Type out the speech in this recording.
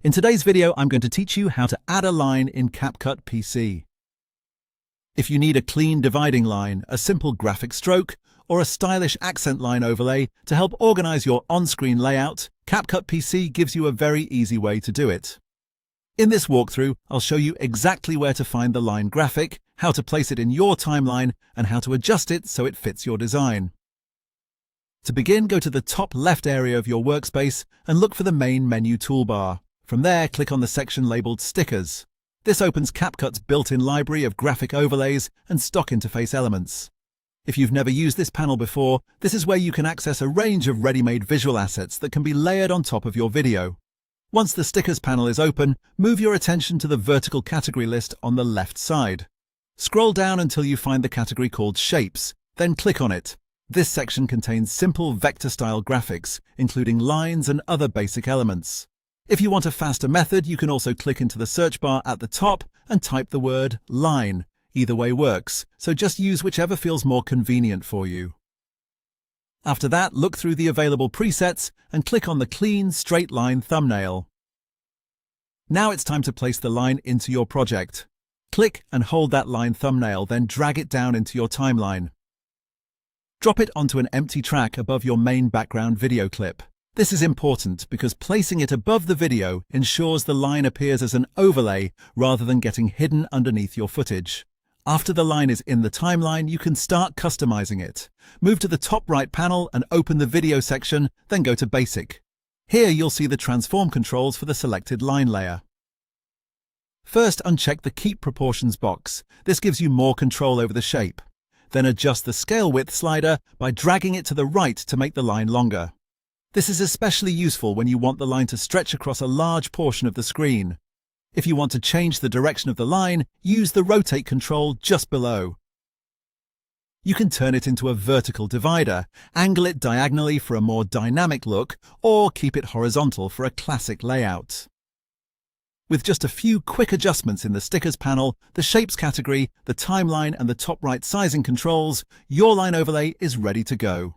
In today's video, I'm going to teach you how to add a line in CapCut PC. If you need a clean dividing line, a simple graphic stroke, or a stylish accent line overlay to help organize your on-screen layout, CapCut PC gives you a very easy way to do it. In this walkthrough, I'll show you exactly where to find the line graphic, how to place it in your timeline, and how to adjust it so it fits your design. To begin, go to the top left area of your workspace and look for the main menu toolbar. From there, click on the section labeled Stickers. This opens CapCut's built-in library of graphic overlays and stock interface elements. If you've never used this panel before, this is where you can access a range of ready-made visual assets that can be layered on top of your video. Once the Stickers panel is open, move your attention to the vertical category list on the left side. Scroll down until you find the category called Shapes, then click on it. This section contains simple vector-style graphics, including lines and other basic elements. If you want a faster method, you can also click into the search bar at the top and type the word line. Either way works, so just use whichever feels more convenient for you. After that, look through the available presets and click on the clean, straight line thumbnail. Now it's time to place the line into your project. Click and hold that line thumbnail, then drag it down into your timeline. Drop it onto an empty track above your main background video clip. This is important because placing it above the video ensures the line appears as an overlay rather than getting hidden underneath your footage. After the line is in the timeline, you can start customizing it. Move to the top right panel and open the video section, then go to Basic. Here you'll see the transform controls for the selected line layer. First, uncheck the Keep Proportions box. This gives you more control over the shape. Then adjust the scale width slider by dragging it to the right to make the line longer. This is especially useful when you want the line to stretch across a large portion of the screen. If you want to change the direction of the line, use the rotate control just below. You can turn it into a vertical divider, angle it diagonally for a more dynamic look, or keep it horizontal for a classic layout. With just a few quick adjustments in the Stickers panel, the Shapes category, the timeline, and the top right sizing controls, your line overlay is ready to go.